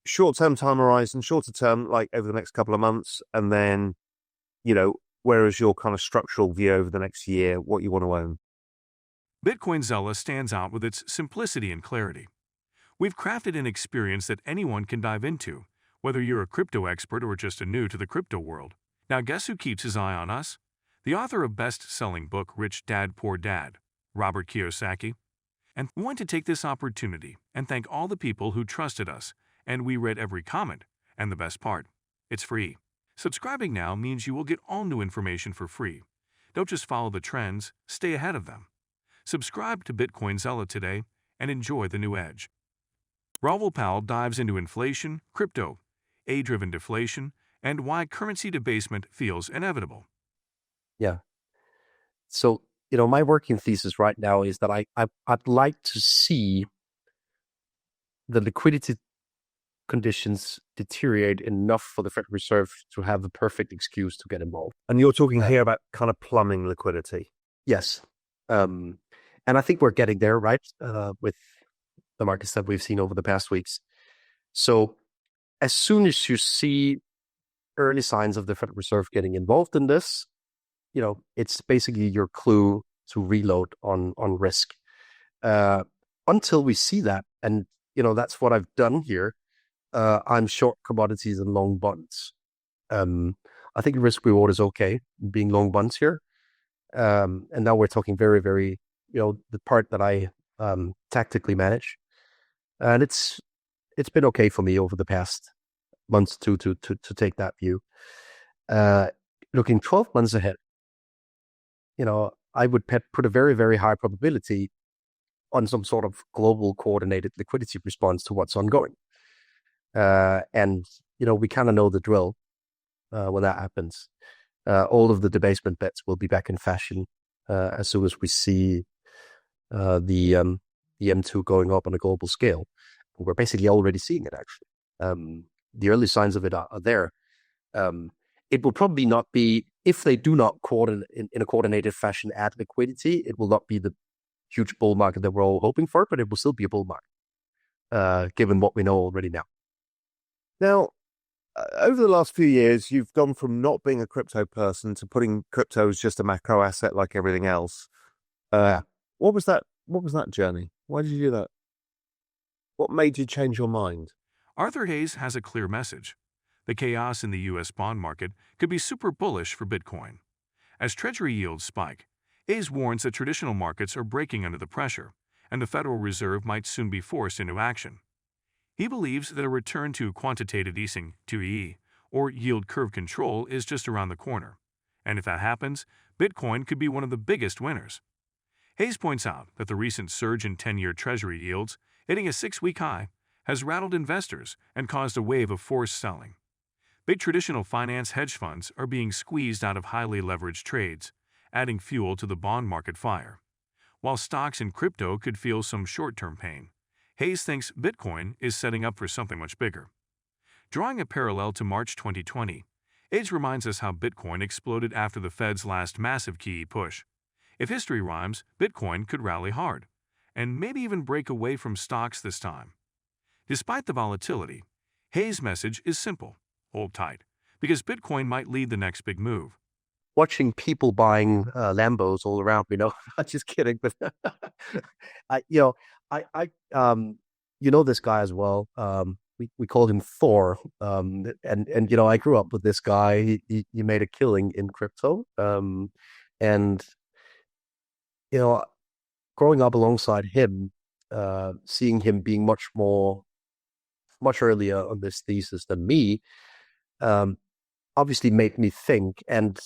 short-term time horizon, shorter term, like over the next couple of months, and then, where is your kind of structural view over the next year, what you want to own? Bitcoin Zella stands out with its simplicity and clarity. We've crafted an experience that anyone can dive into, whether you're a crypto expert or just a new to the crypto world. Now, guess who keeps his eye on us? The author of best-selling book Rich Dad Poor Dad, Robert Kiyosaki. And we want to take this opportunity and thank all the people who trusted us, and we read every comment. And the best part, it's free. Subscribing now means you will get all new information for free. Don't just follow the trends, stay ahead of them. Subscribe to Bitcoin Zella today and enjoy the new edge. Raoul dives into inflation, crypto, A-driven deflation, and why currency debasement feels inevitable. Yeah. So, my working thesis right now is that I'd like to see the liquidity conditions deteriorate enough for the Federal Reserve to have the perfect excuse to get involved. And you're talking here about kind of plumbing liquidity. Yes. And I think we're getting there, right? With the markets that we've seen over the past weeks. So as soon as you see early signs of the Federal Reserve getting involved in this, it's basically your clue to reload on risk. Until we see that, and that's what I've done here. I'm short commodities and long bonds. I think risk reward is okay being long bonds here. And now we're talking very, very, the part that I tactically manage, and it's been okay for me over the past months to take that view. Looking 12 months ahead, I would put a very, very high probability on some sort of global coordinated liquidity response to what's ongoing. And we kind of know the drill when that happens. All of the debasement bets will be back in fashion as soon as we see the M2 going up on a global scale. We're basically already seeing it, actually. The early signs of it are there. It will probably not be, if they do not coordinate in a coordinated fashion add liquidity, it will not be the huge bull market that we're all hoping for, but it will still be a bull market, given what we know already now. Now, over the last few years, you've gone from not being a crypto person to putting crypto as just a macro asset like everything else. What was that journey? Why did you do that? What made you change your mind? Arthur Hayes has a clear message. The chaos in the U.S. bond market could be super bullish for Bitcoin. As Treasury yields spike, Hayes warns that traditional markets are breaking under the pressure, and the Federal Reserve might soon be forced into action. He believes that a return to quantitative easing, QE, or yield curve control is just around the corner, and if that happens, Bitcoin could be one of the biggest winners. Hayes points out that the recent surge in 10-year Treasury yields, hitting a 6-week high, has rattled investors and caused a wave of forced selling. Big traditional finance hedge funds are being squeezed out of highly leveraged trades, adding fuel to the bond market fire. While stocks and crypto could feel some short-term pain, Hayes thinks Bitcoin is setting up for something much bigger. Drawing a parallel to March 2020, Hayes reminds us how Bitcoin exploded after the Fed's last massive QE push. If history rhymes, Bitcoin could rally hard, and maybe even break away from stocks this time. Despite the volatility, Hayes' message is simple: hold tight, because Bitcoin might lead the next big move. Watching people buying Lambos all around me, I'm just kidding, but this guy as well. We called him Thor, and I grew up with this guy. He made a killing in crypto, and growing up alongside him, seeing him being much earlier on this thesis than me, obviously made me think. And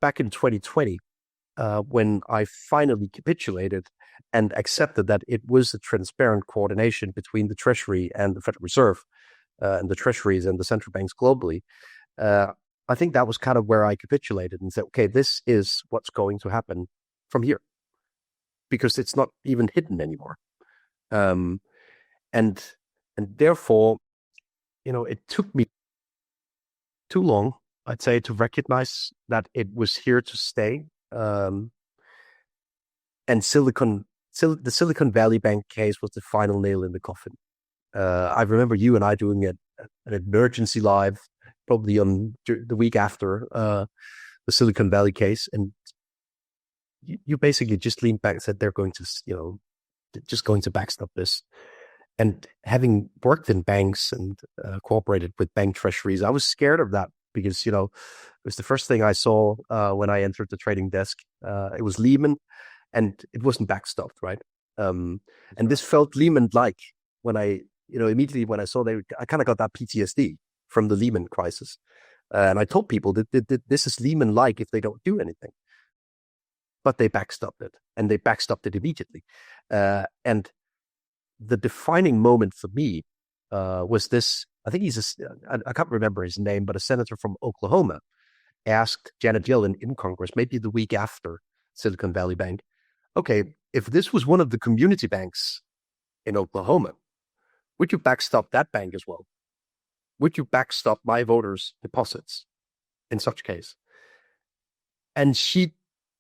back in 2020, when I finally capitulated and accepted that it was a transparent coordination between the Treasury and the Federal Reserve, and the Treasuries and the central banks globally, I think that was kind of where I capitulated and said, okay, this is what's going to happen from here, because it's not even hidden anymore. And therefore, it took me too long, I'd say, to recognize that it was here to stay. And the Silicon Valley Bank case was the final nail in the coffin. I remember you and I doing an emergency live, probably on the week after the Silicon Valley case, and you basically just leaned back and said they're going to, just going to backstop this. And having worked in banks and cooperated with bank treasuries, I was scared of that because, it was the first thing I saw when I entered the trading desk. It was Lehman, and it wasn't backstopped, right? And this felt Lehman-like when immediately when I saw I kind of got that PTSD from the Lehman crisis. And I told people that this is Lehman-like if they don't do anything. But they backstopped it, and they backstopped it immediately. And the defining moment for me was this. I think I can't remember his name, but a senator from Oklahoma asked Janet Yellen in Congress, maybe the week after Silicon Valley Bank, okay, if this was one of the community banks in Oklahoma, would you backstop that bank as well? Would you backstop my voters' deposits in such case? And she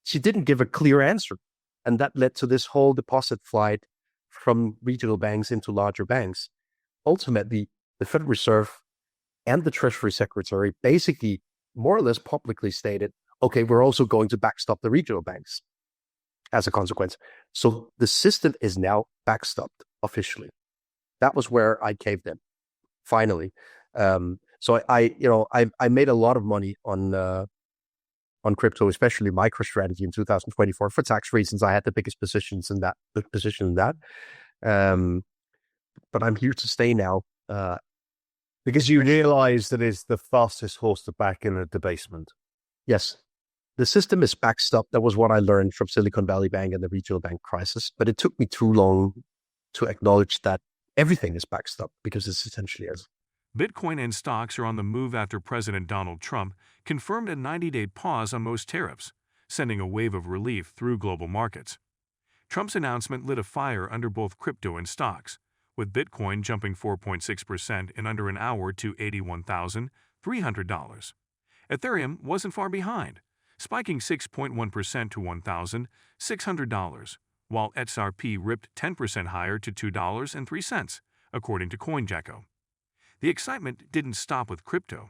didn't give a clear answer. And that led to this whole deposit flight from regional banks into larger banks. Ultimately, the Federal Reserve and the Treasury Secretary basically more or less publicly stated, okay, we're also going to backstop the regional banks as a consequence. So the system is now backstopped officially. That was where I caved in, finally. So I made a lot of money on crypto, especially MicroStrategy in 2024 for tax reasons. I had the biggest position in that. But I'm here to stay now. Because you realize that it's the fastest horse to back in a debasement. Yes. The system is backstopped. That was what I learned from Silicon Valley Bank and the regional bank crisis. But it took me too long to acknowledge that everything is backstopped, because it essentially is. Bitcoin and stocks are on the move after President Donald Trump confirmed a 90-day pause on most tariffs, sending a wave of relief through global markets. Trump's announcement lit a fire under both crypto and stocks, with Bitcoin jumping 4.6% in under an hour to $81,300. Ethereum wasn't far behind, spiking 6.1% to $1,600, while XRP ripped 10% higher to $2.03, according to CoinGecko. The excitement didn't stop with crypto.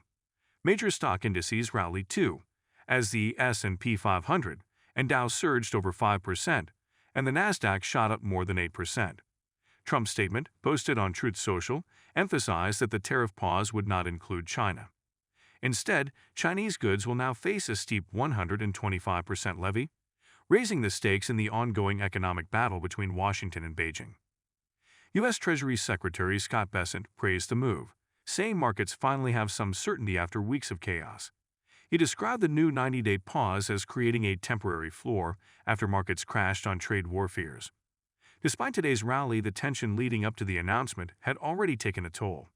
Major stock indices rallied too, as the S&P 500 and Dow surged over 5%, and the Nasdaq shot up more than 8%. Trump's statement, posted on Truth Social, emphasized that the tariff pause would not include China. Instead, Chinese goods will now face a steep 125% levy, raising the stakes in the ongoing economic battle between Washington and Beijing. U.S. Treasury Secretary Scott Bessent praised the move, saying markets finally have some certainty after weeks of chaos. He described the new 90-day pause as creating a temporary floor after markets crashed on trade war fears. Despite today's rally, the tension leading up to the announcement had already taken a toll.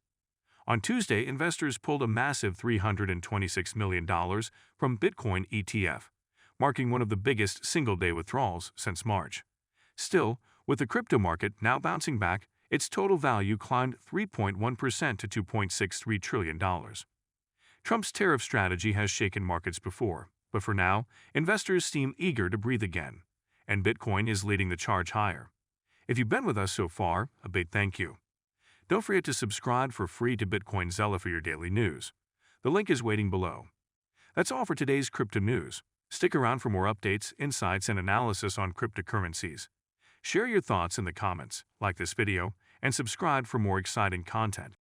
On Tuesday, investors pulled a massive $326 million from Bitcoin ETF, marking one of the biggest single-day withdrawals since March. Still, with the crypto market now bouncing back, its total value climbed 3.1% to $2.63 trillion. Trump's tariff strategy has shaken markets before, but for now, investors seem eager to breathe again, and Bitcoin is leading the charge higher. If you've been with us so far, a big thank you. Don't forget to subscribe for free to Bitcoin Zella for your daily news. The link is waiting below. That's all for today's crypto news. Stick around for more updates, insights, and analysis on cryptocurrencies. Share your thoughts in the comments, like this video, and subscribe for more exciting content.